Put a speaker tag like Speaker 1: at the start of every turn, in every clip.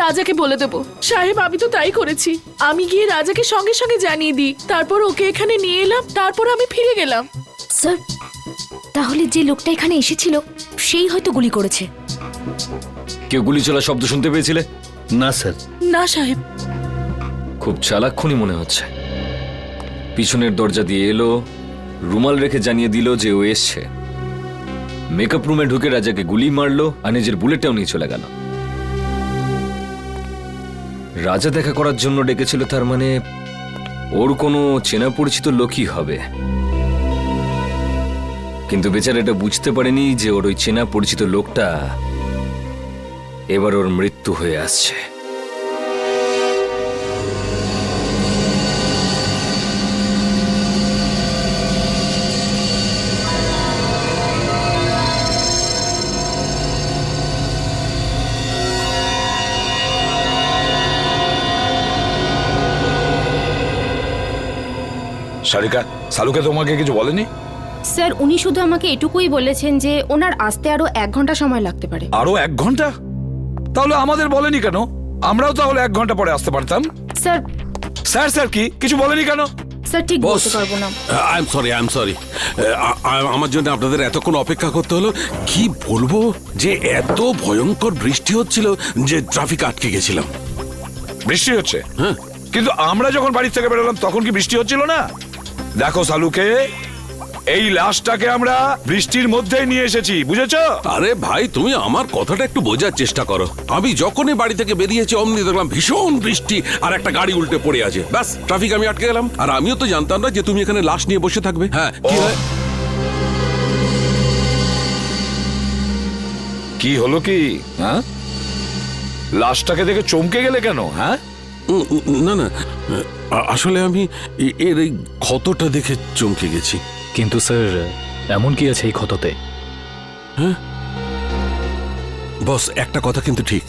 Speaker 1: রাজাকে বলে দেবো। সাহেব আমি তো তাই করেছি, আমি গিয়ে রাজাকে সঙ্গে সঙ্গে জানিয়ে দিই, তারপর ওকে এখানে নিয়ে এলাম, তারপর আমি ফিরে গেলাম।
Speaker 2: স্যার তাহলে যে লোকটা এখানে এসেছিল সেই হয়তো গুলি করেছে।
Speaker 3: কেউ গুলি চলার শব্দ শুনতে পেয়েছিলে?
Speaker 4: না স্যার।
Speaker 1: না সাহেব।
Speaker 3: খুব চালাক্ষণই মনে হচ্ছে। পিছনের দরজা দিয়ে এলো, রুমাল রেখে জানিয়ে দিল যে ও এসছে। মেকআপ রুমে ঢুকে রাজাকে গুলি মারলো আর নিজের বুলেটটাও নিয়ে চলে গেল। রাজা দেখা করার জন্য ডেকেছিল, তার মানে ওর কোনো চেনা পরিচিত লোকই হবে। কিন্তু বেচারা এটা বুঝতে পারেনি যে ওর ওই চেনা পরিচিত লোকটা এবার ওর মৃত্যু হয়ে আসছে।
Speaker 5: সারিকা, সালুকে তোমাকে কিছু বলেনি?
Speaker 2: স্যার উনি শুধু আমাকে এটুকুই বলেছেন যে ওনার আসতে আরো 1 ঘন্টা সময় লাগতে পারে।
Speaker 5: আরো 1 ঘন্টা? তাহলে আমাদের বলেনি কেন? আমরাও তাহলে 1 ঘন্টা পরে আসতে পারতাম।
Speaker 2: স্যার
Speaker 5: স্যার স্যার কি কিছু বলেনি কেন?
Speaker 2: স্যার ঠিক বলতে পারবো না।
Speaker 6: I am sorry. আমার জন্য আপনাদের এতক্ষণ অপেক্ষা করতে হলো। কি বলবো যে এত ভয়ঙ্কর বৃষ্টি হচ্ছিল যে ট্রাফিক আটকে গেছিলাম।
Speaker 5: বৃষ্টি হচ্ছে?
Speaker 6: হ্যাঁ।
Speaker 5: কিন্তু আমরা যখন বাড়ি থেকে বেরোলাম তখন কি বৃষ্টি হচ্ছিল না? দেখো সালুকে, এই লাশটাকে আমরা বৃষ্টির মধ্যেই নিয়ে এসেছি, বুঝেছো?
Speaker 6: আরে ভাই তুমি আমার কথাটা একটু বোঝার চেষ্টা করো। আমি যখনই বাড়ি থেকে বেরিয়েছি অমনি দেখলাম ভীষণ বৃষ্টি আর একটা গাড়ি উল্টে পড়ে আছে। ব্যাস ট্রাফিক আমি আটকে গেলাম। আর আমিও তো জানতাম না যে তুমি এখানে লাশ নিয়ে বসে থাকবে। হ্যাঁ কি হয়?
Speaker 5: কি হলো কি? হ্যাঁ, লাশটাকে দেখে চমকে গেলে কেন? হ্যাঁ,
Speaker 6: না আসলে আমি এর এই ক্ষতটা দেখে চমকে গেছি।
Speaker 4: কিন্তু স্যার এমন কি আছে এই ক্ষততে?
Speaker 6: হ্যাঁ বস, একটা কথা কিন্তু ঠিক,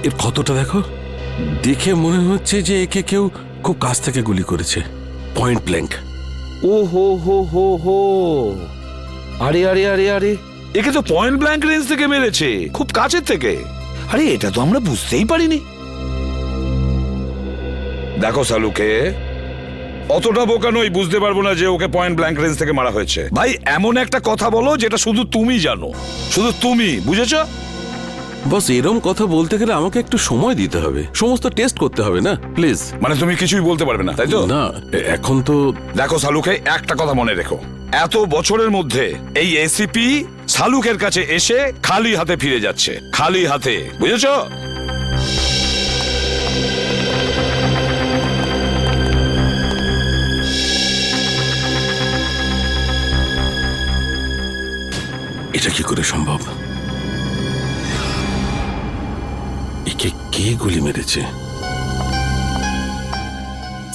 Speaker 6: এর ক্ষতটা দেখো, দেখে মনে হচ্ছে যে একে কেউ খুব কাছ থেকে গুলি করেছে, পয়েন্ট ব্ল্যাঙ্ক।
Speaker 5: ও হো হো হো হো, আরে আরে আরে আরে, একে তো পয়েন্ট ব্ল্যাঙ্ক রেঞ্জ থেকে মেরেছে, খুব কাছের থেকে। আরে এটা তো আমরা বুঝতেই পারিনি। দেখো সালুকে, অতটা বোকা নই, বুঝতে পারবো না যে ওকে পয়েন্ট ব্ল্যাঙ্ক রেঞ্জ থেকে মারা হয়েছে। ভাই এমন একটা কথা বলো যেটা শুধু তুমি জানো, শুধু তুমি, বুঝেছো?
Speaker 6: বস এরম কথা বলতে গেলে আমাকে একটু সময় দিতে হবে, সমস্ত টেস্ট করতে হবে না, প্লিজ।
Speaker 5: মানে তুমি কিছুই বলতে পারবে না, তাই তো?
Speaker 6: না এখন তো।
Speaker 5: দেখো সালুকে, একটা কথা মনে রেখো, এত বছরের মধ্যে এই এসিপি সালুকের কাছে এসে খালি হাতে ফিরে যাচ্ছে, খালি হাতে, বুঝেছো?
Speaker 6: এটা কি করে সম্ভব? একে কে গুলি মেরেছে?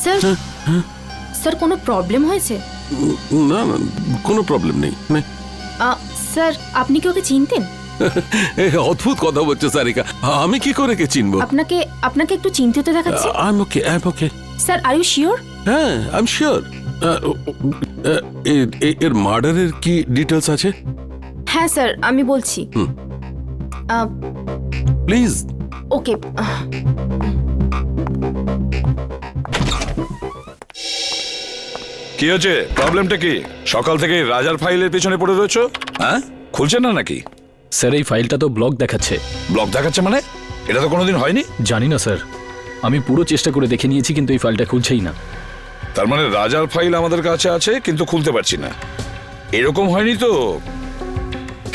Speaker 2: স্যার স্যার কোনো প্রবলেম হয়েছে?
Speaker 6: না না, কোনো প্রবলেম নেই।
Speaker 2: স্যার আপনি কি ওকে চিনতেন?
Speaker 6: অদ্ভুত কথা বলছো সারিকা, আমি কি করে কে চিনবো?
Speaker 2: আপনাকে একটু চিন্তিত দেখাচ্ছে।
Speaker 6: I am okay.
Speaker 2: Sir are you sure?
Speaker 6: হ্যাঁ আই এম শিওর। এর মার্ডারের কি ডিটেলস আছে?
Speaker 2: হ্যাঁ স্যার আমি বলছি।
Speaker 6: প্লিজ।
Speaker 2: ওকে
Speaker 5: কি হচ্ছে? প্রবলেমটা কি? সকাল থেকে রাজার ফাইলের পেছনে পড়ে রয়েছো? হ্যাঁ, খুলছে না নাকি?
Speaker 4: স্যার এই ফাইলটা তো ব্লক দেখাচ্ছে।
Speaker 5: ব্লক দেখাচ্ছে মানে? এটা তো কোনোদিন হয়নি।
Speaker 4: জানি না স্যার, আমি পুরো চেষ্টা করে দেখে নিয়েছি কিন্তু এই ফাইলটা খুলছেই না।
Speaker 5: তার মানে রাজার ফাইল আমাদের কাছে আছে কিন্তু খুলতে পারছি না। এরকম হয়নি তো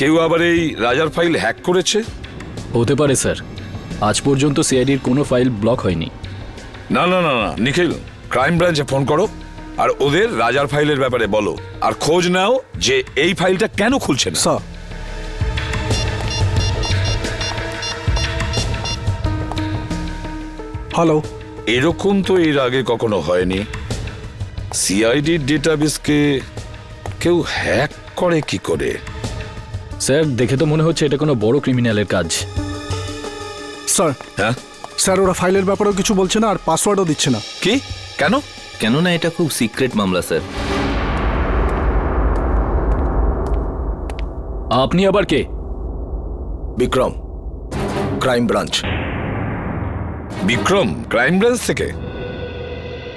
Speaker 5: কেউ আবার এই রাজার ফাইল হ্যাক করেছে?
Speaker 4: হতে পারে স্যার, আজ পর্যন্ত সিআইডির কোনো ফাইল ব্লক হয়নি।
Speaker 5: না না না না, নিখিল ক্রাইম ব্রাঞ্চে ফোন করো আর ওদের রাজার ফাইলের ব্যাপারে বলো, আর খোঁজ নাও যে এই ফাইলটা কেন খুলছে না।
Speaker 7: Sir hello.
Speaker 5: এরকম তো এর আগে কখনো হয়নি। সিআইডির ডেটাবেসকে কেউ হ্যাক করে কি করে?
Speaker 4: স্যার দেখে তো মনে হচ্ছে এটা কোনো বড় ক্রিমিনালের কাজ।
Speaker 7: স্যার
Speaker 5: হ্যাঁ
Speaker 7: স্যার ওরা ফাইলের ব্যাপারেও কিছু বলছে না আর পাসওয়ার্ডও দিচ্ছে না।
Speaker 5: কি? কেন?
Speaker 8: কেননা এটা খুব সিক্রেট মামলা স্যার।
Speaker 4: আপনি আবার কে?
Speaker 9: Vikram, crime branch.
Speaker 5: Vikram crime branch থেকে?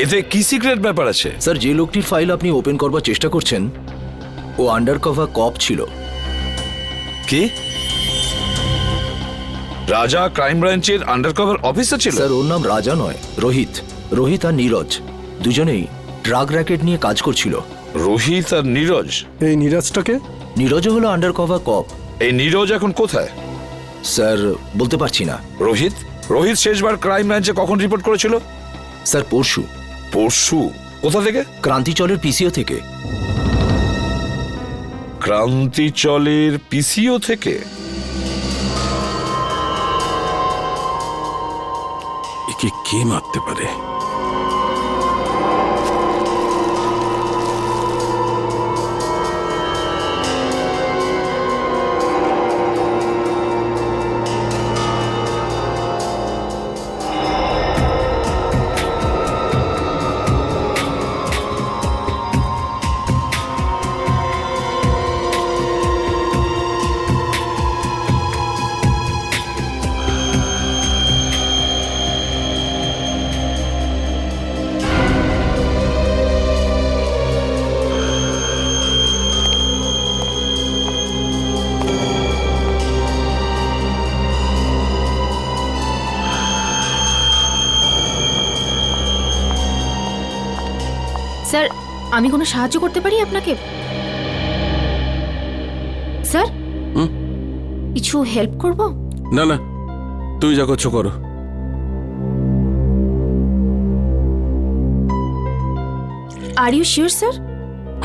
Speaker 5: এতে কি সিক্রেট ব্যাপার আছে?
Speaker 4: স্যার, যে লোকটির ফাইল আপনি ওপেন করবার চেষ্টা করছেন ও আন্ডার কভার কপ ছিল।
Speaker 5: কি? রাজা ক্রাইম ব্রাঞ্চের আন্ডারকভার অফিসার ছিল?
Speaker 4: স্যার, ওর নাম রাজা নয়, রোহিত। রোহিত আর নীরজ দুজনেই ড্রাগ র্যাকেট নিয়ে কাজ করছিল।
Speaker 5: রোহিত আর নীরজ?
Speaker 7: এই নিরাজটাকে?
Speaker 4: নীরজও হলো আন্ডার কভার কপ।
Speaker 5: এই নীরজ এখন কোথায়?
Speaker 4: স্যার, বলতে পারছি না।
Speaker 5: রোহিত? রোহিত শেষবার ক্রাইম ব্রাঞ্চে কখন রিপোর্ট করেছিল?
Speaker 4: স্যার, পরশু।
Speaker 5: পরশু? কোথা থেকে?
Speaker 4: ক্রান্তিচলের পিসিও থেকে।
Speaker 5: ক্রান্তিচলের পিসিও থেকে?
Speaker 6: একে কে মারতে পারে?
Speaker 2: স্যার, আমি কোনো সাহায্য করতে পারি আপনাকে? স্যার, কিছু হেল্প করব?
Speaker 6: না না, তুই যা করছো করো।
Speaker 2: Are you sure sir?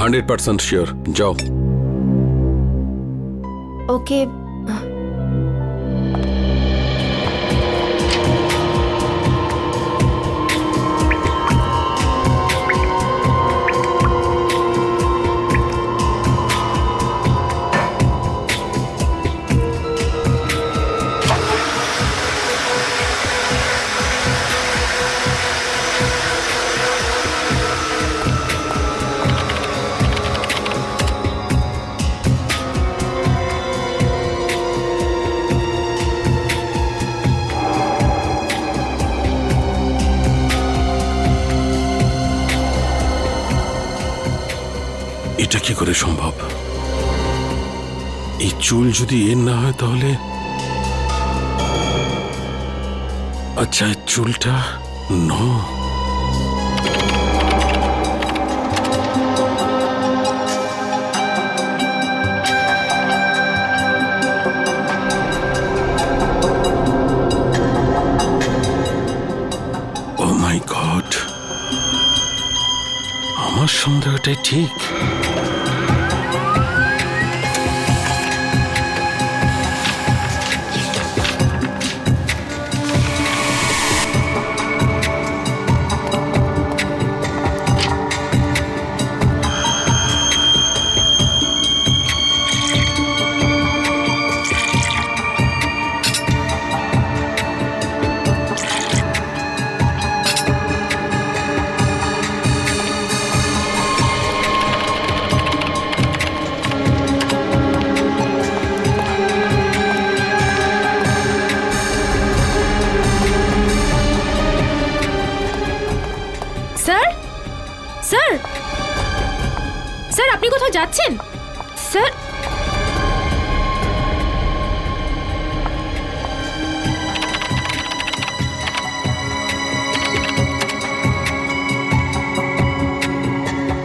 Speaker 6: 100% sure. যাও।
Speaker 2: ওকে।
Speaker 6: এটা কি করে সম্ভব? এই চুল যদি এর না হয় তাহলে আচ্ছা, এই চুলটা নো। ও মাই গড, আমার সন্দেহটাই ঠিক।
Speaker 2: স্যার, স্যার, স্যার, আপনি কোথাও যাচ্ছেন? স্যার,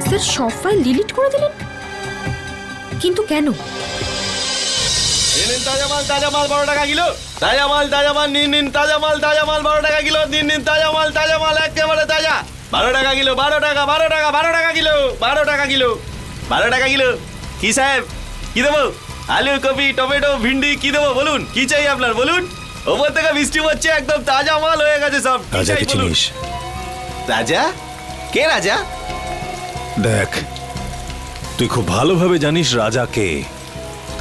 Speaker 2: স্যার, সব ফাইল ডিলিট করে দিলেন, কিন্তু কেন?
Speaker 9: তাজা মাল 12 টাকা কিলো। তাজা মাল নিন তাজা মাল 12 টাকা কিলো। নিন তাজা মাল একেবারে তাজা। 12 টাকা কিলো, 12 টাকা কিলো, 12 টাকা কিলো, 12 টাকা কিলো। কি সাহেব, কি দেবো? আলু, কপি, টমেটো, ভিন্ডি কি দেবো বলুন? কি চাই আপনার বলুন? ওপর থেকে বৃষ্টি হচ্ছে, একদম তাজা মাল হয়ে গেছে সব।
Speaker 10: রাজাকে চিনিস?
Speaker 9: রাজা? কে রাজা?
Speaker 10: দেখ, তুই খুব ভালোভাবে জানিস রাজা কে।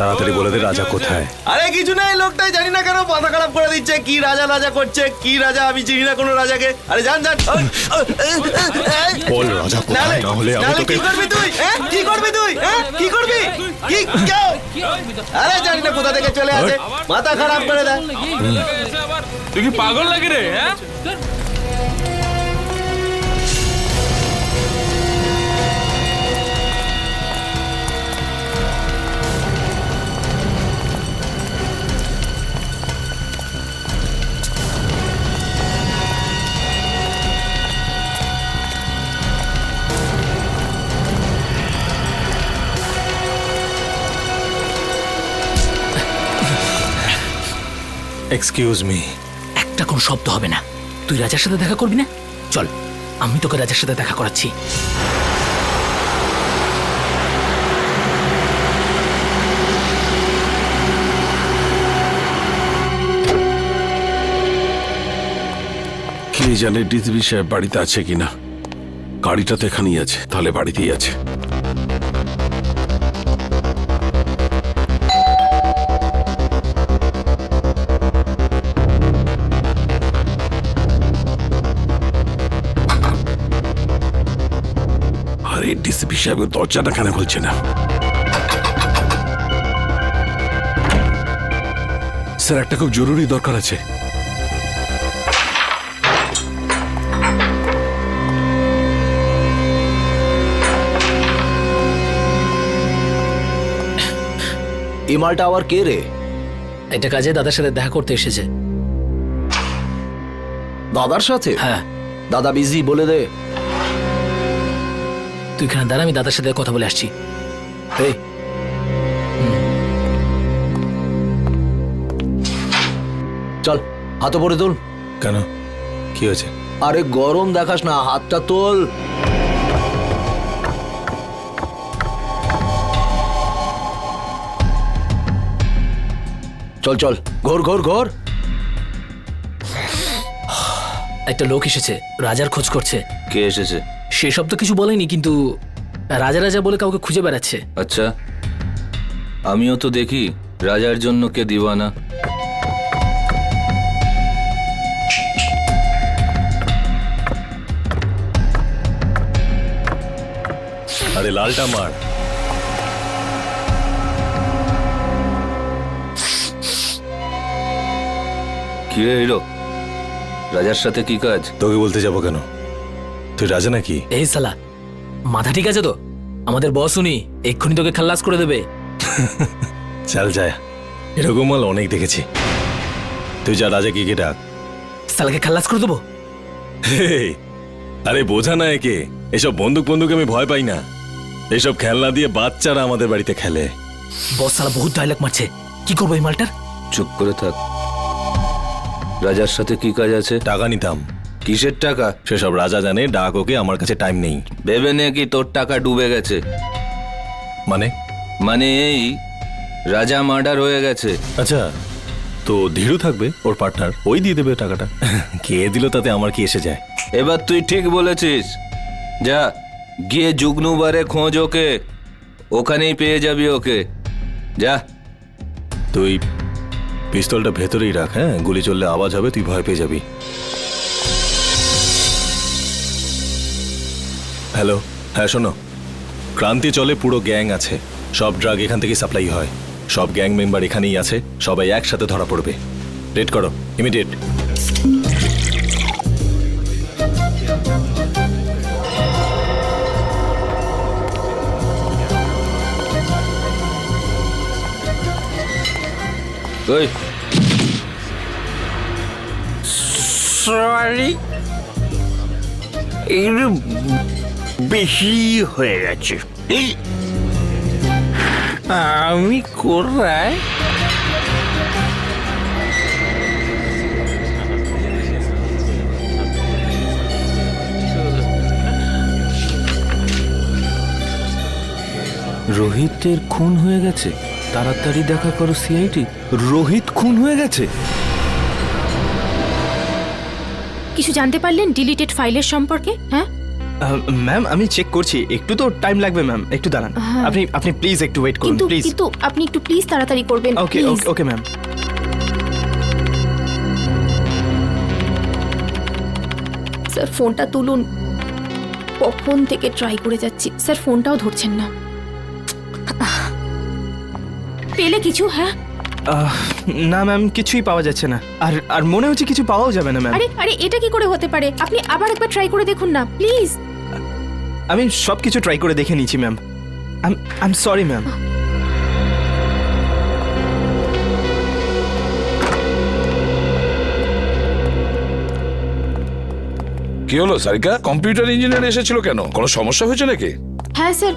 Speaker 10: তাড়াতাড়ি বলে দে রাজা কোথায়।
Speaker 9: আরে কিছু নাই, লোকটাই জানি না কেন মাথা খারাপ করে দিচ্ছে। কি রাজা করছে? কি রাজা? আমি চিনি না কোনো রাজাকে। আরে জান।
Speaker 10: বল রাজা কোথায়, না হলে আমি তোকে।
Speaker 9: কি করবি তুই? কি করবি তুই? কি করবি? কি কেউ? আরে জানি না কোথা থেকে চলে আসে, মাথা খারাপ করে দেয়।
Speaker 6: তুই কি পাগল লাগে রে? হ্যাঁ,
Speaker 10: এক্সকিউজ মি।
Speaker 1: একটা কোন শব্দ হবে না। তুই রাজার সাথে দেখা করবি না? চল, আমি তোকে রাজার সাথে দেখা করাচ্ছি।
Speaker 6: কে জানে ডিসিপি সাহেব বাড়িতে আছে কিনা। গাড়িটা তো এখানেই আছে, তাহলে বাড়িতেই আছে। আরে ডিসিপি সাহেবের দরজাটা কেন খুলছে না? স্যার, একটা খুব জরুরি দরকার আছে।
Speaker 4: এই মালটা আবার কে রে?
Speaker 1: এটা কাজে দাদার সাথে দেখা করতে এসেছে।
Speaker 4: দাদার সাথে?
Speaker 1: হ্যাঁ।
Speaker 4: দাদা বিজি, বলে দে।
Speaker 1: তুই এখানে দাঁড়া, আমি দাদার সাথে কথা বলে আসছি।
Speaker 4: এই, চল হাত পরে তোল।
Speaker 10: কেন, কি হয়েছে?
Speaker 4: আরে গরম দেখাস না, হাতটা তোল। চল চল, ঘোর ঘোর ঘোর।
Speaker 1: একটা লোক এসেছে, রাজার খোঁজ করছে।
Speaker 3: কে এসেছে?
Speaker 1: সেসব তো কিছু বলেনি, কিন্তু রাজা রাজা বলে কাউকে খুঁজে বেড়াচ্ছে।
Speaker 3: আচ্ছা, আমিও তো দেখি রাজার জন্য কে দিওয়ানা।
Speaker 10: আরে লালটা মার।
Speaker 3: কি রে হিরো, রাজার সাথে কি কাজ?
Speaker 10: তোকে বলতে যাবো কেন? তুই রাজা নাকি?
Speaker 1: এই সালা, মাথা ঠিক আছে তো? আমাদের বস উনি, এক্ষুনি তোকে খাল্লাস করে দেবে।
Speaker 10: চাল যায়, এরকম মাল অনেক দেখেছি। তুই যা, রাজা কি ডাক।
Speaker 1: সালাকে খাল্লাস করে দেবো।
Speaker 10: হেই, আরে বোঝা না একে, এসব বন্দুক বন্দুক আমি ভয় পাই না। এসব খেলনা দিয়ে বাচ্চারা আমাদের বাড়িতে খেলে।
Speaker 1: বস সালা বহুত ডায়লগ মারছে, কি করবো এই মালটার?
Speaker 3: চুপ করে থাক। রাজার সাথে কি কাজ আছে?
Speaker 10: টাকা নিতাম।
Speaker 3: কিসের টাকা?
Speaker 10: সেসব রাজা জানে, ডাক ওকে, আমার কাছে টাইম নেই।
Speaker 3: ভেবে নে কি তোর টাকা ডুবে গেছে?
Speaker 10: মানে?
Speaker 3: মানে এই, রাজা মার্ডার হয়ে গেছে।
Speaker 10: আচ্ছা, তো ধীরু থাকবে, ওর পার্টনার, ওই দিয়ে দেবে টাকাটা। কে দিল তাতে আমার কি এসে যায়?
Speaker 3: এবার তুই ঠিক বলেছিস। যা গিয়ে জুগনুবারে খোঁজ ওকে, ওখানেই পেয়ে যাবি ওকে। যা।
Speaker 10: তুই পিস্তলটা ভেতরেই রাখ, হ্যাঁ? গুলি চললে আওয়াজ হবে, তুই ভয় পেয়ে যাবি। হ্যালো, হ্যাঁ শোনো, ক্রান্তি চলে পুরো গ্যাং আছে, সব ড্রাগ এখান থেকে সাপ্লাই হয়, সব গ্যাং মেম্বার এখানেই আছে, সবাই একসাথে ধরা পড়বে। রেড করো, ইমিডিয়েট।
Speaker 3: ওই
Speaker 9: সরি, একটু বেশি হয়ে গেছে। আমি কোথায়?
Speaker 3: রোহিতের খুন হয়ে গেছে। তাড়াতাড়ি দেখা করো সিআইডি। রোহিত খুন হয়ে গেছে।
Speaker 2: কিছু জানতে পারলেন ডিলিটেড ফাইলের সম্পর্কে? হ্যাঁ
Speaker 11: ম্যাম, আমি চেক করছি, একটু তো টাইম লাগবে ম্যাম, একটু দাঁড়ান। আপনি আপনি প্লিজ একটু ওয়েট করুন,
Speaker 2: কিন্তু
Speaker 11: প্লিজ।
Speaker 2: কিন্তু আপনি একটু প্লিজ তাড়াতাড়ি করবেন।
Speaker 11: ওকে
Speaker 2: please।
Speaker 11: Okay ma'am.
Speaker 2: স্যার ফোনটা তুলুন, কখন থেকে ট্রাই করে যাচ্ছি, স্যার ফোনটাও ধরছেন না। পেলে কিছু? হ্যাঁ
Speaker 11: না ম্যাম, কিছুই পাওয়া যাচ্ছে না। আর আর মনে হচ্ছে কিছু পাওয়াও যাবে না ম্যাম।
Speaker 2: আরে আরে এটা কি করে হতে পারে? আপনি আবার একবার ট্রাই করে দেখুন না প্লিজ।
Speaker 11: আমি সব কিছু ট্রাই করে দেখে নিয়েছি ma'am. I am sorry ma'am.
Speaker 5: কি হলো সারিকা, কম্পিউটার ইঞ্জিনিয়ার এসেছিল কেন? কোনো সমস্যা হয়েছে নাকি?
Speaker 2: হ্যাঁ স্যার,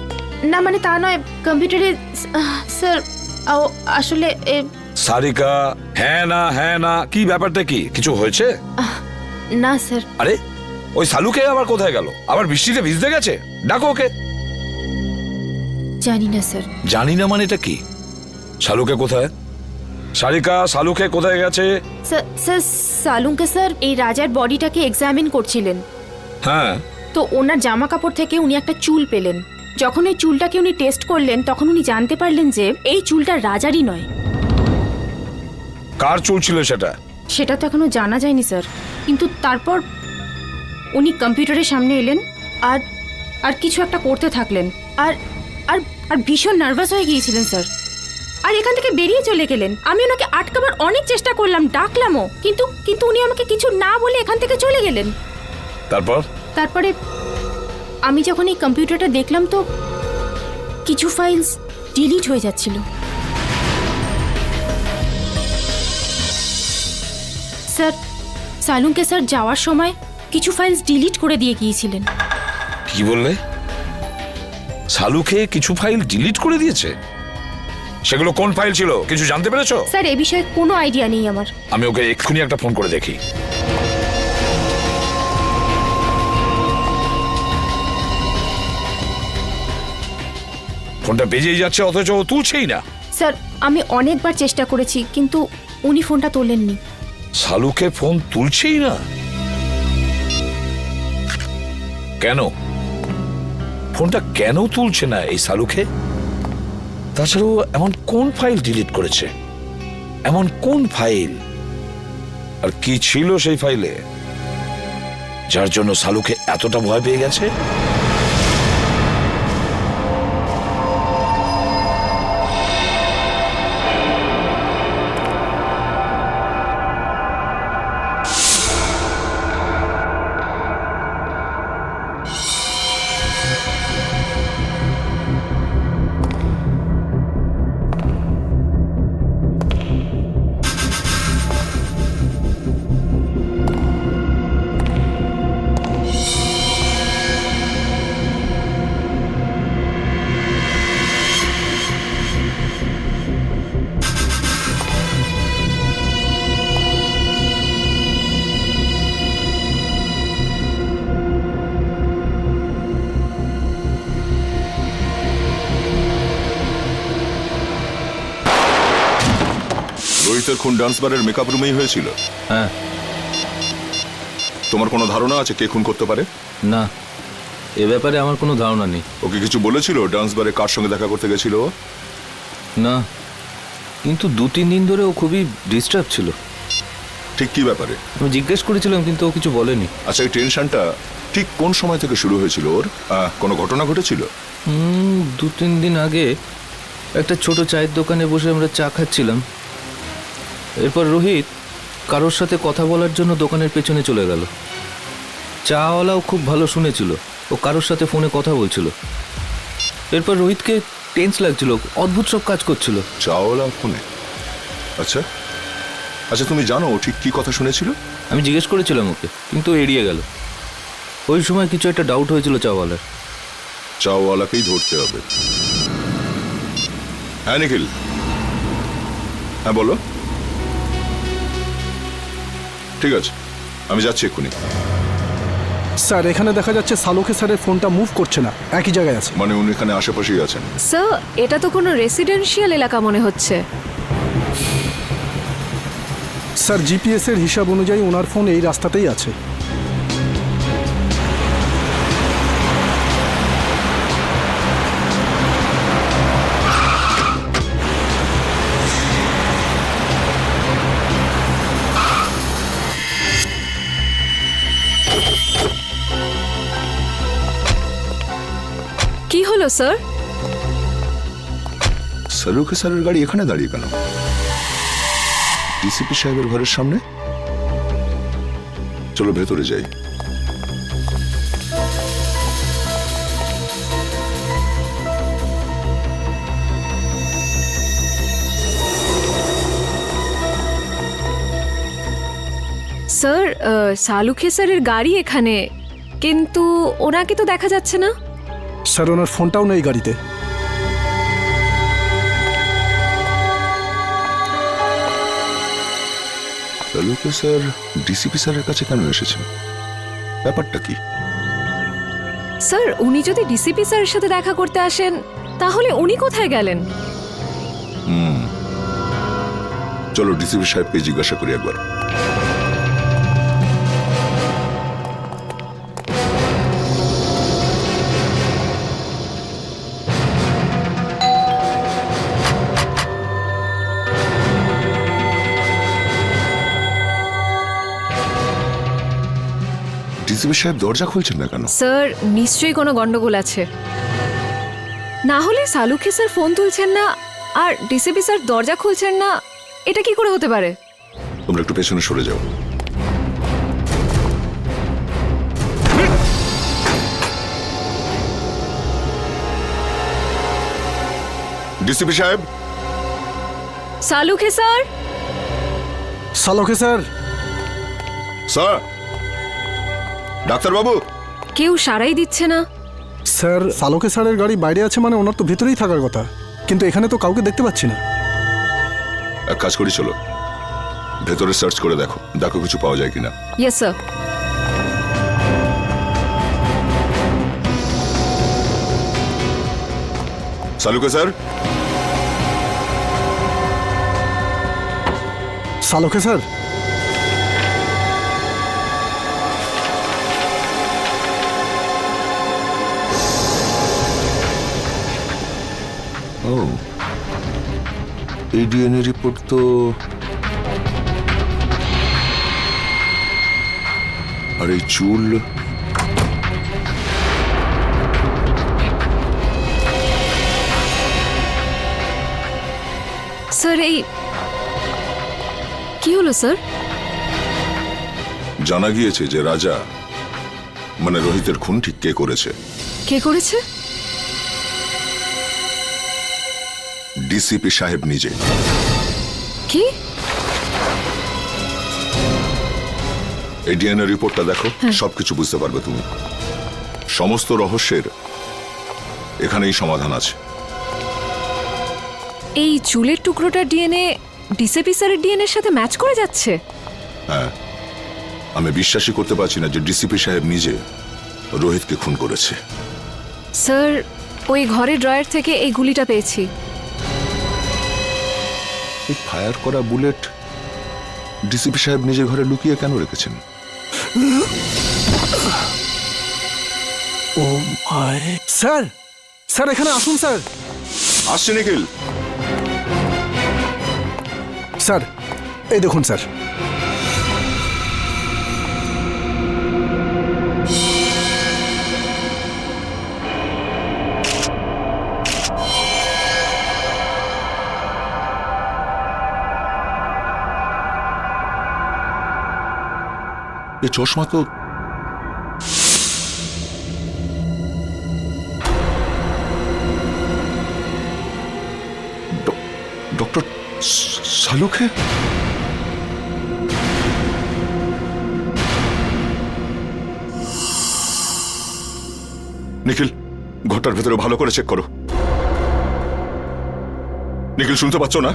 Speaker 2: না মানে তা নয়, কম্পিউটারে স্যার আসলে
Speaker 5: সারিকা, হ্যাঁ না কি ব্যাপারটা কি? কিছু হয়েছে?
Speaker 2: না স্যার।
Speaker 5: আরে ওই সালুকে আবার কোথায় গেল? আবার বৃষ্টিতে ভিজতে গেছে? ডাকো ওকে।
Speaker 2: জানি না স্যার।
Speaker 5: জানি না মানে এটা কি? শালুকে কোথায়? সারিকা, শালুকে কোথায় গেছে?
Speaker 2: স্যার সালুকে স্যার এই রাজার বডিটাকে এক্সামিন করছিলেন,
Speaker 5: হ্যাঁ
Speaker 2: তো ওনার জামা কাপড় থেকে উনি একটা চুল পেলেন। যখন এই চুলটাকে উনি টেস্ট করলেন তখন উনি জানতে পারলেন যে এই চুলটা রাজারই নয়।
Speaker 5: কার চুল ছিল সেটা?
Speaker 2: সেটা তো এখনো জানা যায়নি স্যার, কিন্তু তারপর উনি কম্পিউটারের সামনে এলেন আর আর কিছু একটা করতে থাকলেন আর আর আর ভীষণ নার্ভাস হয়ে গিয়েছিলেন স্যার, আর এখান থেকে বেরিয়ে চলে গেলেন। আমি ওনাকে আটকাবার অনেক চেষ্টা করলাম, ডাকলামও, কিন্তু কিন্তু উনি আমাকে কিছু না বলে এখান থেকে চলে গেলেন। তারপরে আমি যখন এই কম্পিউটারটা দেখলাম তো কিছু ফাইলস ডিলিট হয়ে যাচ্ছিল। স্যার সালুকে স্যার যাওয়ার সময় কিছু ফাইলস ডিলিট করে দিয়ে গিয়েছিলেন।
Speaker 5: কি বললে? শালুকে কিছু ফাইল ডিলিট করে দিয়েছে? সেগুলো কোন ফাইল ছিল কিছু জানতে পেরেছো?
Speaker 2: স্যার এ বিষয়ে কোনো আইডিয়া নেই আমার।
Speaker 5: আমি ওকে এক্ষুনি একটা ফোন করে দেখি। ফোনটা বেজেই যাচ্ছে অথচ ও তুলছেই না।
Speaker 2: স্যার আমি অনেকবার চেষ্টা করেছি কিন্তু উনি ফোনটা তোলেননি।
Speaker 5: শালুকে ফোন তুলছেই না কেন? ফোনটা কেন তুলছে না এই শালুকে? তাছাড়াও এমন কোন ফাইল ডিলিট করেছে? এমন কোন ফাইল? আর কি ছিল সেই ফাইলে যার জন্য শালুকে এতটা ভয় পেয়ে গেছে?
Speaker 12: রোহিতের খুন ডান্স বারের মেকআপ রুমেই হয়েছিল?
Speaker 3: হ্যাঁ।
Speaker 12: তোমার কোনো ধারণা আছে কে খুন করতে পারে?
Speaker 3: না, এ ব্যাপারে আমার কোনো ধারণা নেই।
Speaker 12: ওকে কিছু বলেছিল ডান্স বারে কার সঙ্গে দেখা করতে গেছিল?
Speaker 3: না, কিন্তু 2-3 দিন ধরে ও খুবই ডিস্টার্ব ছিল।
Speaker 12: ঠিক কি ব্যাপারে?
Speaker 3: আমি জিজ্ঞেস করেছিলাম কিন্তু ও কিছু বলেনি।
Speaker 12: আচ্ছা, এই টেনশনটা ঠিক কোন সময় থেকে শুরু হয়েছিল ওর? কোনো ঘটনা ঘটেছিল?
Speaker 3: 2-3 দিন আগে একটা ছোট চায়ের দোকানে বসে আমরা চা খাচ্ছিলাম। এরপর রোহিত কারোর সাথে কথা বলার জন্য দোকানের পেছনে চলে গেল। চাওয়ালাও খুব ভালো শুনেছিল, ও কারোর সাথে ফোনে কথা বলছিল। এরপর রোহিতকে টেন্স লাগছিল, অদ্ভুত সব কাজ করছিল।
Speaker 12: চাওয়ালা ফোনে? আচ্ছা আচ্ছা, তুমি জানো ও ঠিক কি কথা শুনেছিল?
Speaker 3: আমি জিজ্ঞেস করেছিলাম ওকে, কিন্তু এড়িয়ে গেল। ওই সময় কিছু একটা ডাউট হয়েছিল চাওয়ালার।
Speaker 12: চাওয়ালাকেই ধরতে হবে। হ্যাঁ নিখিল, হ্যাঁ বলো। ঠিক আছে, আমি যাচ্ছি এক্ষুনি।
Speaker 7: স্যার এখানে দেখা যাচ্ছে সালুকে স্যারের ফোনটা মুভ করছে না, একই জায়গায় আছে।
Speaker 12: মানে উনি এখানে আশেপাশেই আছেন?
Speaker 1: স্যার এটা তো কোনো রেসিডেন্সিয়াল এলাকা মনে হচ্ছে।
Speaker 7: স্যার জিপিএস এর হিসাব অনুযায়ী ওনার ফোন এই রাস্তাতেই আছে।
Speaker 1: কি হলো স্যার?
Speaker 12: সালুকে স্যারের গাড়ি এখানে দাঁড়িয়ে কেন? ডিসিপি সাহেবের ঘরের সামনে? চলো ভেতরে যাই।
Speaker 13: স্যার সালুখে স্যারের গাড়ি এখানে, কিন্তু ওনাকে তো দেখা যাচ্ছে না।
Speaker 7: স্যার ওনার ফোনটাও নেই গাড়িতে।
Speaker 12: সালুকে স্যার ডিসিপি স্যারের কাছে কেন এসেছেন? ব্যাপারটা কি?
Speaker 13: স্যার উনি যদি ডিসিপি স্যারের সাথে দেখা করতে আসেন তাহলে উনি কোথায় গেলেন?
Speaker 12: চলো ডিসিপি সাহেবকে জিজ্ঞাসা করি একবার। ডিসিপি সাহেব দরজা খুলছেন না কেন?
Speaker 13: স্যার নিশ্চয়ই কোনো গন্ডগোল আছে, না হলে সালুখে স্যার ফোন তুলছেন না আর ডিসিপি স্যার দরজা খুলছেন না, এটা কি করে হতে পারে?
Speaker 12: তোমরা একটু পেছনে সরে যাও। ডিসিপি সাহেব।
Speaker 13: সালুখে স্যার।
Speaker 7: সালুখে স্যার।
Speaker 12: স্যার। ডাক্তারবাবু।
Speaker 13: কেউ সারাই দিচ্ছে না।
Speaker 7: স্যার সালুখে স্যারের গাড়ি বাইরে আছে মানে ওনার তো ভেতরেই থাকার কথা, কিন্তু এখানে তো কাউকে দেখতে পাচ্ছি না।
Speaker 12: এক কাজ করি, চলো ভেতরে সার্চ করে দেখো, দেখো কিছু পাওয়া যায় কিনা।
Speaker 13: Yes sir.
Speaker 12: সালুকে স্যার।
Speaker 7: সালুখে স্যার।
Speaker 12: ও, এই ডিএনএ রিপোর্ট তো আর এই চুল,
Speaker 13: স্যার এই কি হলো স্যার?
Speaker 12: জানা গিয়েছে যে রাজা মানে রোহিতের খুন ঠিক কে করেছে।
Speaker 13: কে করেছে?
Speaker 12: ডিসিপি সাহেব নিজে।
Speaker 13: কি?
Speaker 12: এই ডিএনএ রিপোর্টটা দেখো, সবকিছু বুঝতে পারবে তুমি। সমস্ত রহস্যের এখানেই সমাধান আছে।
Speaker 13: এই চুলের টুকরোটার ডিএনএ ডিসিপি স্যারের ডিএনএর সাথে ম্যাচ করে যাচ্ছে।
Speaker 12: হ্যাঁ, আমি বিশ্বাসই করতে পারছি না যে ডিসিপি সাহেব নিজে রোহিতকে খুন করেছে।
Speaker 13: স্যার ওই ঘরের ড্রয়ার থেকে এই গুলিটা পেয়েছি।
Speaker 12: এই ফায়ার করা বুলেট ডিসিপি সাহেব নিজের ঘরে লুকিয়ে কেন রেখেছেন?
Speaker 7: ও মাই। স্যার, স্যার এখানে আসুন স্যার।
Speaker 12: আসছে নিখিল।
Speaker 7: স্যার এই দেখুন স্যার।
Speaker 12: এই চশমা তো ডক্টর সালুখে। নিখিল, ঘরটার ভেতরে ভালো করে চেক করো। নিখিল, শুনতে পাচ্ছ না?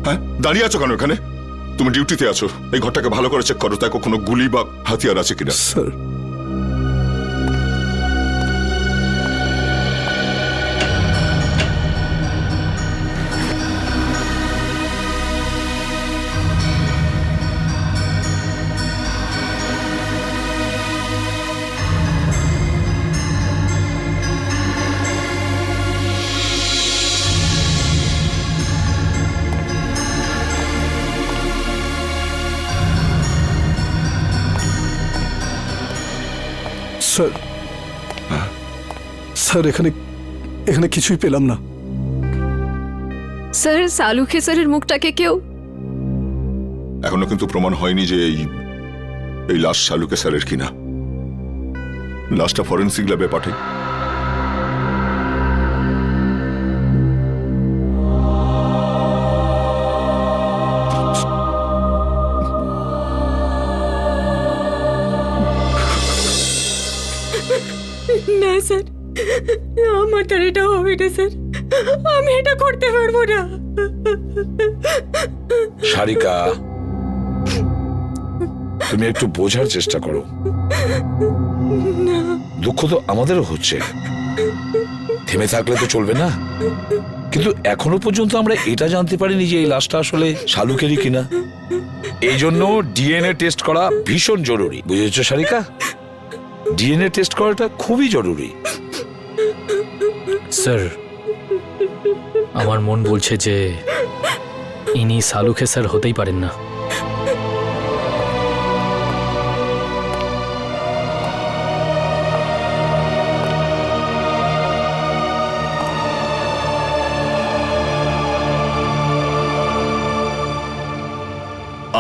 Speaker 12: হ্যাঁ, দাঁড়িয়ে আছো কেন এখানে? তুমি ডিউটিতে আছো, এই ঘরটাকে ভালো করে চেক করো, দেখো কোনো গুলি বা হাতিয়ার আছে কিনা।
Speaker 7: স্যার স্যার, স্যার এখানে এখানে কিছুই পেলাম না।
Speaker 13: স্যার সালুখে স্যারের মুখটাকে কেউ
Speaker 12: এখনো কিন্তু প্রমাণ হয়নি যে এই লাশ শালুকে স্যারের কিনা। লাশটা ফরেন্সিক ল্যাবে পাঠাই।
Speaker 2: না স্যার, আমার দ্বারা এটা হবে না স্যার, আমি এটা করতে পারবো না।
Speaker 5: সারিকা, তুমি একটু বোঝার চেষ্টা করো। দুঃখ তো আমাদেরও হচ্ছে, থেমে থাকলে তো চলবে না। কিন্তু এখনো পর্যন্ত আমরা এটা জানতে পারিনি যে এই লাশটা আসলে শালুকেরই কিনা। এই জন্য ডিএনএ টেস্ট করা ভীষণ জরুরি, বুঝেছো সারিকা? ডিএনএ টেস্ট করাটা খুবই জরুরি।
Speaker 14: স্যার, আমার মন বলছে যে ইনি সালুকে স্যার হতেই পারেন না।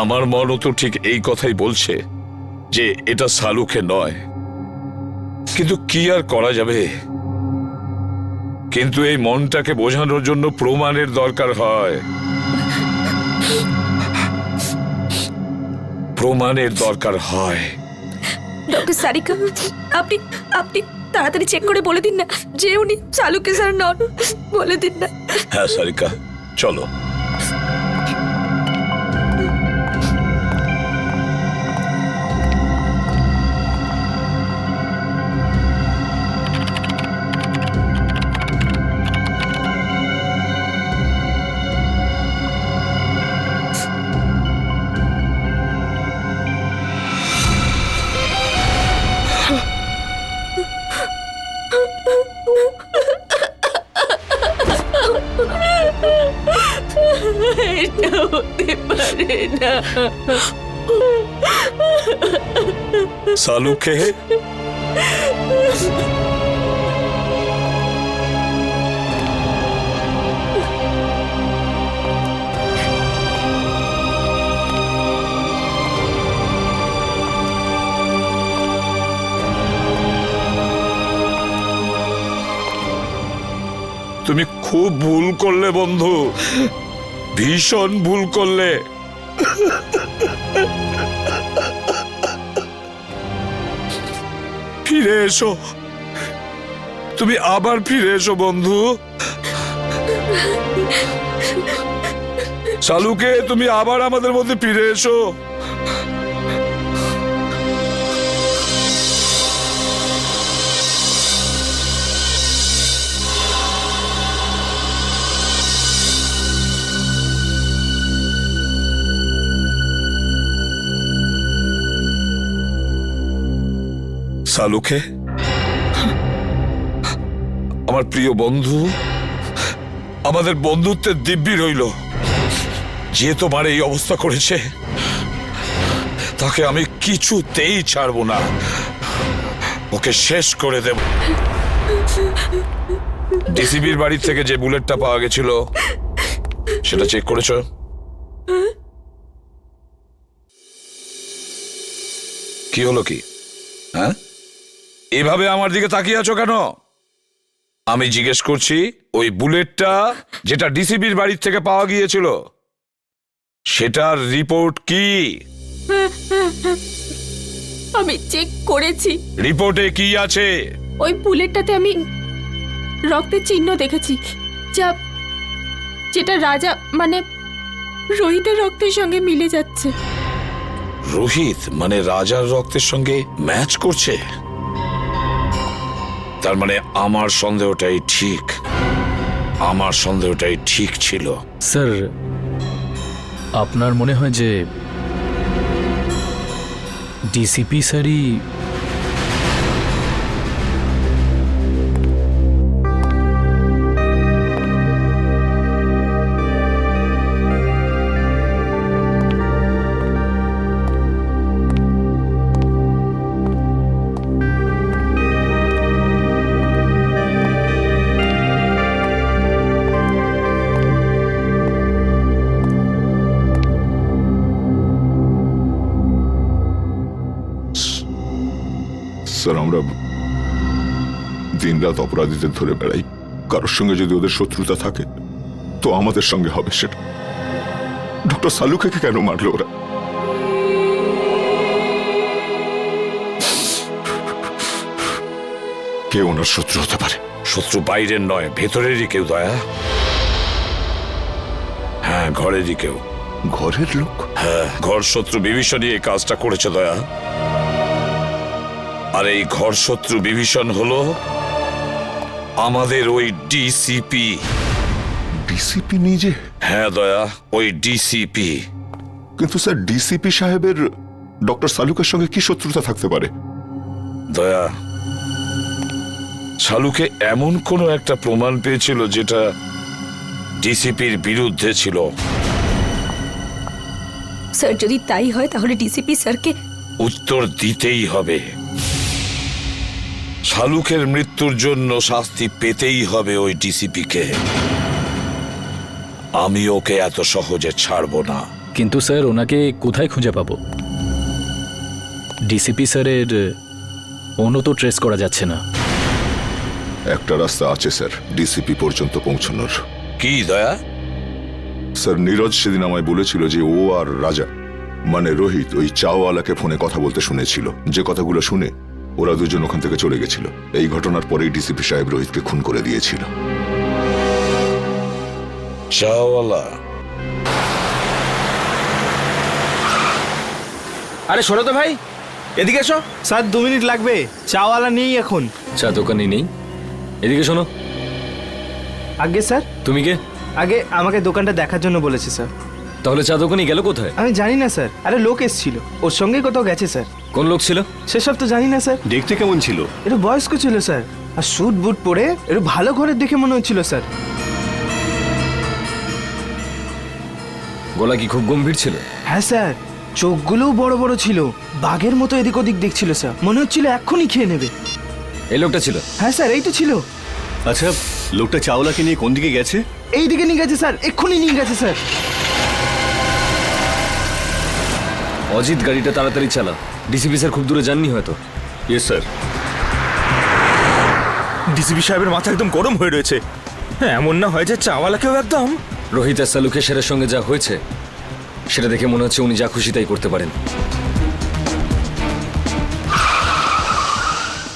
Speaker 5: আমার মনও তো ঠিক এই কথাই বলছে যে এটা শালুকে নয়, কিন্তু কি আর করা যাবে। কিন্তু এই মনটাকে বোঝানোর জন্য প্রমাণের দরকার হয়, প্রমাণের দরকার হয়।
Speaker 13: ডক্টর সারিকা, আপনি আপনি তাড়াতাড়ি চেক করে বলে দিন না যে উনি শালুকে স্যার নন, বলে দিন না।
Speaker 5: হ্যাঁ সারিকা, চলো।
Speaker 1: এটা হতে পারে না।
Speaker 5: শালুকে তুমি খুব ভুল করলে বন্ধু, ভীষণ ভুল করলে। ফিরে এসো, তুমি আবার ফিরে এসো বন্ধু। শালুকে, তুমি আবার আমাদের মধ্যে ফিরে এসো। শালুকে, আমার প্রিয় বন্ধু, আমাদের বন্ধুত্বের দিব্যি রইল। যে তোমার এই অবস্থা করেছে তাকে আমি কিছুতেই ছাড়বো না, ওকে শেষ করে দেব। ডিসিবির বাড়ি থেকে যে বুলেটটা পাওয়া গেছিল সেটা চেক করেছো? কি হলো কি? হ্যাঁ, এভাবে আমার দিকে তাকিয়ে আছো কেন? আমি জিজ্ঞেস করছি, ওই বুলেটটা যেটা ডিসিবির বাড়ির থেকে পাওয়া গিয়েছিল সেটার রিপোর্ট কি?
Speaker 2: আমি চেক করেছি।
Speaker 5: রিপোর্টে কি আছে?
Speaker 2: ওই বুলেটটাতে আমি রক্তের চিহ্ন দেখেছি, যেটা রাজা মানে রোহিতের রক্তের সঙ্গে মিলে যাচ্ছে।
Speaker 5: রোহিত মানে রাজার রক্তের সঙ্গে ম্যাচ করছে? তার মানে আমার সন্দেহটাই ঠিক, আমার সন্দেহটাই ঠিক ছিল।
Speaker 14: স্যার, আপনার মনে হয় যে ডিসিপি স্যারই
Speaker 12: স্যার আমরা দিনরাত অপরাধীদের ধরে বেড়াই, কারোর সঙ্গে যদি ওদের শত্রুতা থাকে তো আমাদের সঙ্গে হবে সেটা। ডক্টর সালুকে কেন মারলো ওরা? কে ওনার শত্রু হতে পারে?
Speaker 5: শত্রু বাইরের নয়, ভেতরেরই কেউ দয়া। হ্যাঁ, ঘরেরই কেউ।
Speaker 12: ঘরের লোক?
Speaker 5: হ্যাঁ, ঘর শত্রু বিভীষণই এই কাজটা করেছে দয়া। আর এই ঘর শত্রু বিভীষণ হলো আমাদের ওই ডিসিপি।
Speaker 12: ডিসিপি নিজে?
Speaker 5: হ্যাঁ দয়া, ওই ডিসিপি।
Speaker 12: কিন্তু স্যার ডিসিপি সাহেবের ডক্টর সালুকের সঙ্গে কি শত্রুতা থাকতে পারে?
Speaker 5: দয়া, শালুকে এমন কোনো একটা প্রমাণ পেয়েছিল যেটা ডিসিপির বিরুদ্ধে ছিল।
Speaker 2: স্যার যদি তাই হয় তাহলে ডিসিপি স্যারকে
Speaker 5: উত্তর দিতেই হবে। শালুকের মৃত্যুর জন্য শাস্তি পেতেই হবে ওই ডিসিপিকে। আমি ওকে এত সহজে ছাড়বো না।
Speaker 14: কিন্তু স্যার ওনাকে কোথায় খুঁজে পাবো? ডিসিপি স্যারের ফোনও তো ট্রেস করা যাচ্ছে না।
Speaker 12: একটা রাস্তা আছে স্যার ডিসিপি পর্যন্ত পৌঁছানোর।
Speaker 5: কি দয়া?
Speaker 12: স্যার নীরজ সেদিন আমায় বলেছিল যে ও আর রাজা মানে রোহিত ওই চাওয়ালাকে ফোনে কথা বলতে শুনেছিল। যে কথাগুলো শুনে ওরা দুজন ওখান থেকে চলে গেছিল। এই ঘটনার পরেই ডিসিপি সাহেব রোহিতকে খুন করে দিয়েছিল।
Speaker 5: চাওয়ালা?
Speaker 11: আরে শোনো তো ভাই, এদিকে এসো। স্যার 2 মিনিট লাগবে, চাওয়ালা নেই এখন।
Speaker 3: চা দোকানে নেই? এদিকে শোনো।
Speaker 11: আগে স্যার।
Speaker 3: তুমি কে?
Speaker 11: আগে আমাকে দোকানটা দেখার জন্য বলেছে স্যার।
Speaker 3: তাহলে চা দোকানে গেল কোথায়?
Speaker 11: আমি জানি না স্যার। আরে লোক এসেছিল, ওর সঙ্গেই কোথাও গেছে স্যার।
Speaker 3: কোন লোক ছিল?
Speaker 11: সেসব তো জানি না স্যার।
Speaker 10: দেখতে কেমন ছিল?
Speaker 11: একটু বয়স্ক ছিল স্যার, আর স্যুট বুট পরে একটু ভালো ঘরের দেখে মনে হচ্ছিল স্যার।
Speaker 3: গলা কি খুব গম্ভীর ছিল?
Speaker 11: হ্যাঁ স্যার, চোখগুলোও বড় বড় ছিল, বাঘের মতো এদিক ওদিক দেখছিল স্যার। মনে হচ্ছিল এক্ষুনি খেয়ে নেবে।
Speaker 3: এই লোকটা ছিল?
Speaker 11: হ্যাঁ স্যার, এই তো ছিল।
Speaker 10: আচ্ছা, লোকটা চাওলাকে নিয়ে কোন দিকে গেছে?
Speaker 11: এই দিকে নিয়ে গেছে স্যার, এক্ষুনি নিয়ে গেছে স্যার।
Speaker 3: অজিত গাড়িটা তাড়াতাড়ি চালা, ডিসিপি স্যার খুব দূরে যাননি হয়তো।
Speaker 10: Yes sir.
Speaker 15: ডিসিপি সাহেবের মাথা একদম গরম হয়ে রয়েছে। এমন না হয় যে চাওয়ালাকেও একদম।
Speaker 3: রোহিত আর সালুকে সেরের সঙ্গে যা হয়েছে সেটা দেখে মনে হচ্ছে উনি যা খুশি তাই করতে পারেন।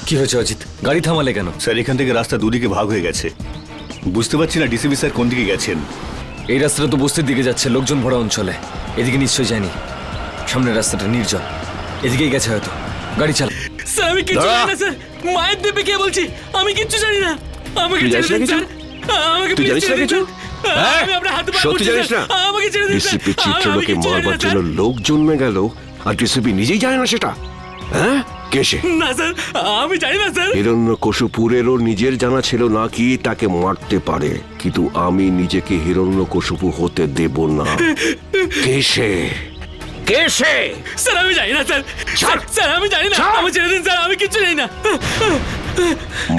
Speaker 3: কি হয়েছে অজিত? গাড়ি থামালে কেন?
Speaker 10: স্যার এখান থেকে রাস্তা দুদিকে ভাগ হয়ে গেছে, বুঝতে পারছি না ডিসিপি স্যার কোন দিকে গেছেন।
Speaker 3: এই রাস্তাটা তো বস্তির দিকে যাচ্ছে, লোকজন ভরা অঞ্চলে। এদিকে নিশ্চয়ই যায়নি, সামনের রাস্তাটা নির্জন, এদিকেই গেছে হয়তো। গাড়ি চালা।
Speaker 1: স্যার আমি কিচ্ছু জানি না স্যার, মায়ের দেবে কে বলছি, আমি কিচ্ছু জানি না। আমাকে ছেড়ে দিন স্যার, আমাকে
Speaker 9: তুই জানিস না কিছু?
Speaker 1: আমি আপনার হাতে পা
Speaker 9: সত্যি জানিস না?
Speaker 1: আমাকে ছেড়ে দিন স্যার।
Speaker 9: ডিসিপি চিত্রলোকে মারবার জন্য লোক জন্মে গেল আর ডিসিপি নিজেই জানে না সেটা? হ্যাঁ, কে সে?
Speaker 1: না স্যার, আমি জানি না স্যার।
Speaker 9: হিরণ্যকশিপুরেরও নিজের জানা ছিল না কি তাকে মারতে পারে, কিন্তু আমি নিজেকে হিরণ্যকশিপু হতে দেব না। কে সে? কে সে?
Speaker 1: স্যার আমি জানি না স্যার, স্যার আমি জানি না, আমি ছেড়ে দিন স্যার, আমি কিচ্ছু জানি না।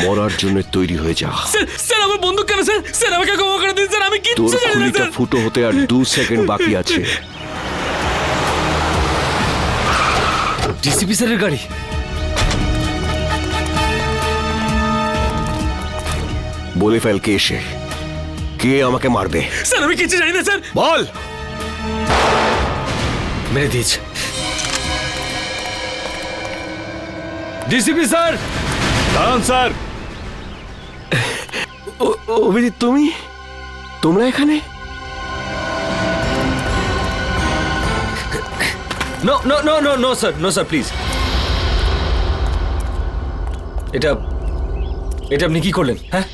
Speaker 9: মরার জন্য তৈরি হয়ে যা।
Speaker 1: স্যার স্যার আমার বন্দুক কেন স্যার? স্যার আমাকে ক্ষমা করে দিন স্যার, আমি
Speaker 9: তোর
Speaker 1: কিচ্ছু জানি না
Speaker 9: খুলিটা
Speaker 1: স্যার।
Speaker 9: ফুটো হতে আর 2 সেকেন্ড বাকি আছে।
Speaker 3: ডিসিপি স্যারের গাড়ি।
Speaker 9: বলে ফেল কে সে, কে আমাকে মারবে।
Speaker 1: স্যার আমি কিচ্ছু জানি না স্যার।
Speaker 9: বল।
Speaker 3: মেরে দিয়েছে। ডিসিপি স্যার
Speaker 9: দাঁড়ান স্যার। অভিজিৎ, তোমরা এখানে?
Speaker 3: No no no no no sir, no sir please. এটা আপনি কি করলেন? হ্যাঁ,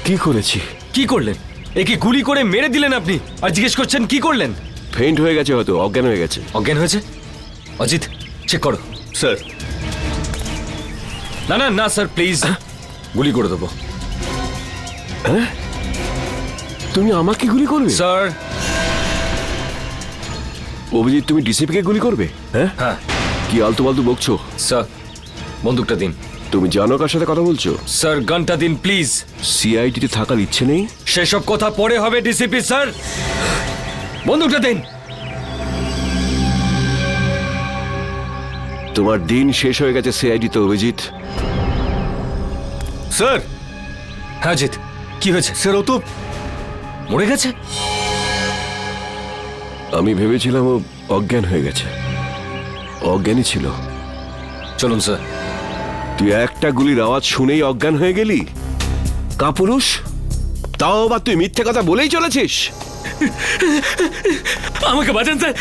Speaker 9: কি করেছি?
Speaker 3: কি করলেন? একে গুলি করে মেরে দিলেন আপনি, আর জিজ্ঞেস করছেন কি করলেন?
Speaker 9: ফেইন্ট হয়ে গেছে, হয়তো অজ্ঞান হয়ে গেছে।
Speaker 3: অজ্ঞান হয়েছে? অজিত চেক করো।
Speaker 10: স্যার
Speaker 3: না না না স্যার প্লিজ, গুলি করে দেবো।
Speaker 9: হ্যাঁ, তুমি আমাকে গুলি করবে?
Speaker 3: স্যার।
Speaker 9: অভিজিৎ, তুমি ডিসিপিকে গুলি করবে? হ্যাঁ
Speaker 3: হ্যাঁ।
Speaker 9: কি আলতু ফালতু বকছো?
Speaker 3: স্যার বন্দুকটা দিন।
Speaker 9: তুমি জানো কার সাথে কথা বলছো?
Speaker 3: স্যার গানটা দিন প্লিজ।
Speaker 9: সিআইডিতে থাকার ইচ্ছে নেই?
Speaker 3: সেসব কথা পরে হবে ডিসিপি স্যার, বন্দুকটা দিন।
Speaker 16: তোমার দিন শেষ হয়ে গেছে সিআইডি তো, অভিজিৎ।
Speaker 3: স্যার। হ্যাঁ জিৎ, কি হয়েছে?
Speaker 16: স্যার, ও তো
Speaker 3: মরে গেছে।
Speaker 16: আমি ভেবেছিলাম ও অজ্ঞান হয়ে গেছে। অজ্ঞানই ছিল।
Speaker 3: চলুন স্যার।
Speaker 16: তুই একটা গুলির আওয়াজ শুনেই অজ্ঞান হয়ে গেলি? কাপুরুষ, তাও আবার তুই মিথ্যে কথা বলেই চলেছিস।
Speaker 14: আমাকে বাঁচান স্যার,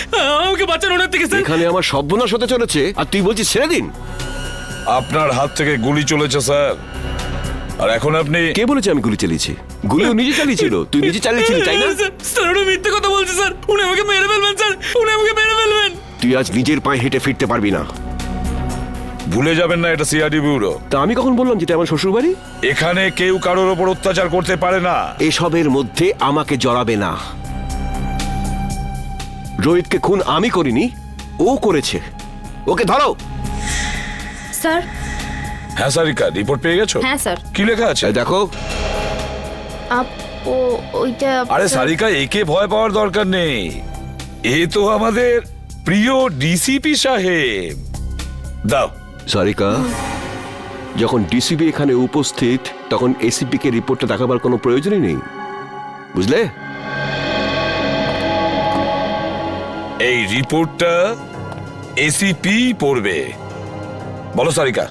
Speaker 14: আমাকে বাঁচান ওনার থেকে স্যার।
Speaker 16: এখানে আমার সর্বনাশ হতে চলেছে আর তুই বলছিস ছেড়ে দিন।
Speaker 5: আপনার হাত থেকে গুলি চলেছে স্যার, আর এখন আপনি...
Speaker 16: কে বলেছে আমি গুলি চালিয়েছি? গুলি ও নিজে চালিয়েছিল। তুই নিজে চালিয়েছিলি, তাই না?
Speaker 14: স্যার উনি মিথ্যে কথা বলছে স্যার, উনি আমাকে মেরে ফেলবেন স্যার, উনি আমাকে মেরে ফেলবেন।
Speaker 16: তুই আজ নিজের পায়ে হেঁটে ফিরতে পারবি না।
Speaker 5: ভুলে যাবেন না এটা সিআইডি ব্যুরো।
Speaker 16: তা আমি কখন বললাম যেটা আমার শ্বশুর বাড়ি?
Speaker 5: এখানে কেউ কারোর ওপর অত্যাচার করতে পারে না।
Speaker 16: এসবের মধ্যে আমাকে জড়াবে না। রোহিতকে খুন আমি করিনি, ও করেছে। ওকে ধরো।
Speaker 2: স্যার।
Speaker 5: হ্যাঁ সারিকা, রিপোর্ট পেয়ে গেছো?
Speaker 2: হ্যাঁ স্যার।
Speaker 5: কি লেখা আছে
Speaker 16: দেখো।
Speaker 2: ওইটা
Speaker 5: আরে সারিকা, একে ভয় পাওয়ার দরকার নেই। এ তো আমাদের প্রিয় ডিসিপি সাহেব। দাও।
Speaker 16: সারিকা, যখন ডিসিপি এখানে উপস্থিত তখন এসিপি কে রিপোর্টটা দেখাবার কোনো প্রয়োজনই নেই, বুঝলে?
Speaker 5: এই রিপোর্টটা এসিপি পড়বে। বলো সারিকা।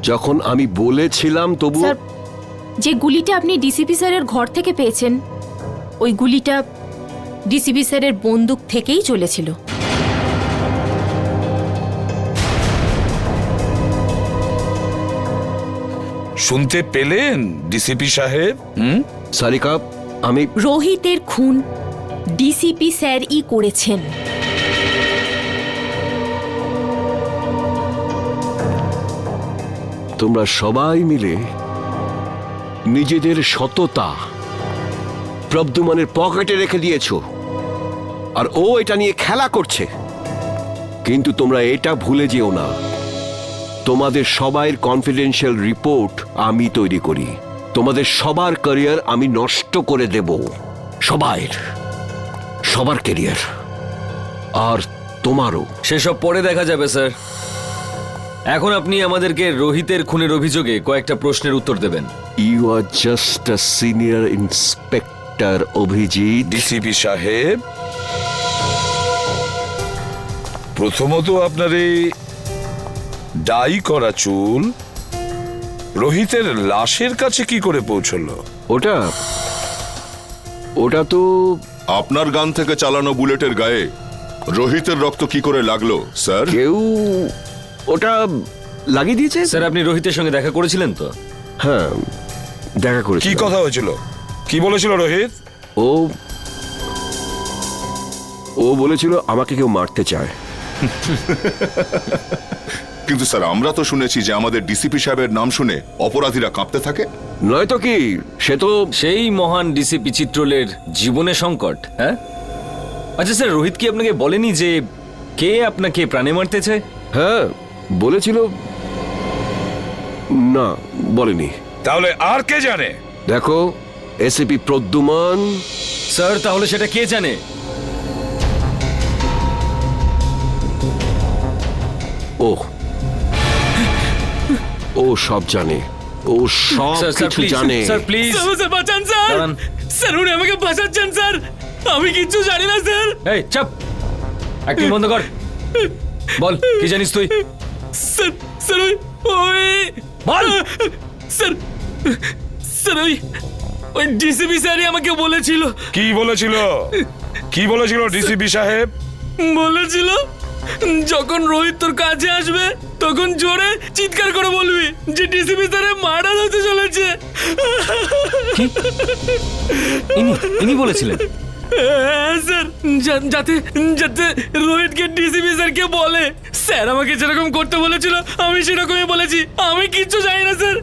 Speaker 16: যখন আমি বলেছিলাম তবু...
Speaker 2: স্যার, যে গুলিটা আপনি ডিসিপি স্যারের ঘর থেকে পেয়েছেন ওই গুলিটা ডিসিপি স্যারের বন্দুক থেকেই চলেছিল।
Speaker 5: শুনতে পেলেন ডিসিপি সাহেব?
Speaker 16: সারিকা, আমি...
Speaker 2: রোহিতের খুন ডিসিপি স্যারই করেছেন।
Speaker 16: তোমরা সবাই মিলে নিজেদের সততা প্রদ্যুম্নের পকেটে রেখে দিয়েছো, আর ও এটা নিয়ে খেলা করছে। কিন্তু তোমরা এটা ভুলে যেও না, তোমাদের সবার কনফিডেন্সিয়াল রিপোর্ট আমি তৈরি করি। তোমাদের সবার ক্যারিয়ার আমি নষ্ট করে দেব, সবার ক্যারিয়ার, আর তোমারও।
Speaker 3: সেসব পরে দেখা যাবে স্যার। এখন আপনি আমাদেরকে রোহিতের খুনের অভিযোগে কয়েকটা প্রশ্নের উত্তর দেবেন।
Speaker 16: You are just a senior inspector Abhijit.
Speaker 5: DCP সাহেব, প্রথমত আপনার এই ডাই করা চুল রোহিতের লাশের কাছে কি করে পৌঁছলো?
Speaker 16: ওটা তো
Speaker 12: আপনার গান থেকে চালানো বুলেটের গায়ে রোহিতের রক্ত কি করে লাগলো স্যার?
Speaker 16: কেউ ওটা লাগিয়ে দিয়েছে।
Speaker 3: স্যার, আপনি রোহিতের সঙ্গে দেখা করেছিলেন তো?
Speaker 16: হ্যাঁ, দেখা করেছি।
Speaker 5: কি কথা হয়েছিল? কি বলেছিল রোহিত?
Speaker 16: ও বলেছিল আমাকে কেউ মারতে চায়।
Speaker 12: কিন্তু স্যার, আমরা তো শুনেছি যে আমাদের ডিসিপি সাহেবের নাম শুনে অপরাধীরা কাঁপতে থাকে।
Speaker 16: নয়তো কি, সে তো
Speaker 3: সেই মহান ডিসিপি চিত্রলের জীবনে সংকট। হ্যাঁ, আচ্ছা স্যার, রোহিত কি আপনাকে বলেনি যে কে আপনাকে প্রাণে মারতে চায়?
Speaker 16: হ্যাঁ বলেছিল। না, বলেনি।
Speaker 5: তাহলে আর কে জানে?
Speaker 16: দেখো, এসিপি প্রদ্যুম্ন।
Speaker 3: স্যার, তাহলে সেটা কে জানে?
Speaker 16: ও সব জানে, ও সব কিছু জানে।
Speaker 14: স্যার প্লিজ, স্যার বাঁচান স্যার, স্যার উনি আমাকে বাঁচাচ্ছেন স্যার, আমি কিচ্ছু জানি না স্যার।
Speaker 3: এই চুপ, অ্যাক্টিং বন্ধ কর। বল, কি জানিস তুই?
Speaker 14: স্যার স্যার ওই
Speaker 3: বল।
Speaker 14: স্যার স্যার ওই ডিসিপি স্যারই আমাকে বলেছিল।
Speaker 5: কি বলেছিল? কি বলেছিল ডিসিপি সাহেব?
Speaker 14: বলেছিল যখন রোহিত তোর কাছে আসবে তখন জোরে চিৎকার করে বলবি যে ডিসিপি স্যারের মার্ডার হতে চলেছে।
Speaker 3: ইনি বলেছিলেন?
Speaker 14: স্যার, যাতে যাতে রোহিতকে ডিসিপি স্যারকে বলে। স্যার আমাকে যেরকম করতে বলেছিল আমি সেরকমই বলেছি, আমি কিচ্ছু জানি না স্যার।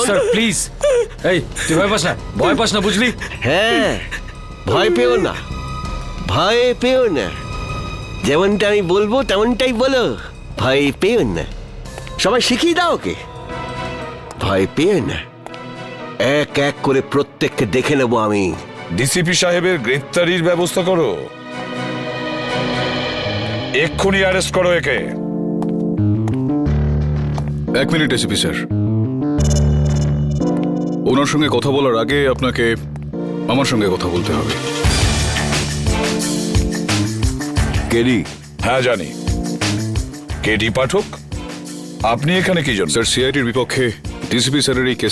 Speaker 3: স্যার প্লিজ, এই তুই ভয় পাস না, ভয় পাস না, বুঝলি?
Speaker 16: হ্যাঁ, ভয় পেও না, ভয় পেও না। যেমনটা আমি বলবো তেমনটাই বলো, ভয় পেও না। সবাই শিখিয়ে দাও ওকে, ভয় পেও না। এক এক করে প্রত্যেককে দেখে নেবো আমি।
Speaker 5: ডিসিপি সাহেবের গ্রেফতারির ব্যবস্থা করো। এক্ষুনি অ্যারেস্ট করো একে।
Speaker 17: 1 মিনিট এসিপি স্যার, ওনার সঙ্গে কথা বলার আগে আপনাকে আমার সঙ্গে কথা বলতে হবে।
Speaker 5: কেডি? হ্যাঁ জানি। কেডি পাঠক, আপনি এখানে কি জন্য?
Speaker 17: স্যার, সিআইডির বিপক্ষে ডিসিপি স্যারের এই কেস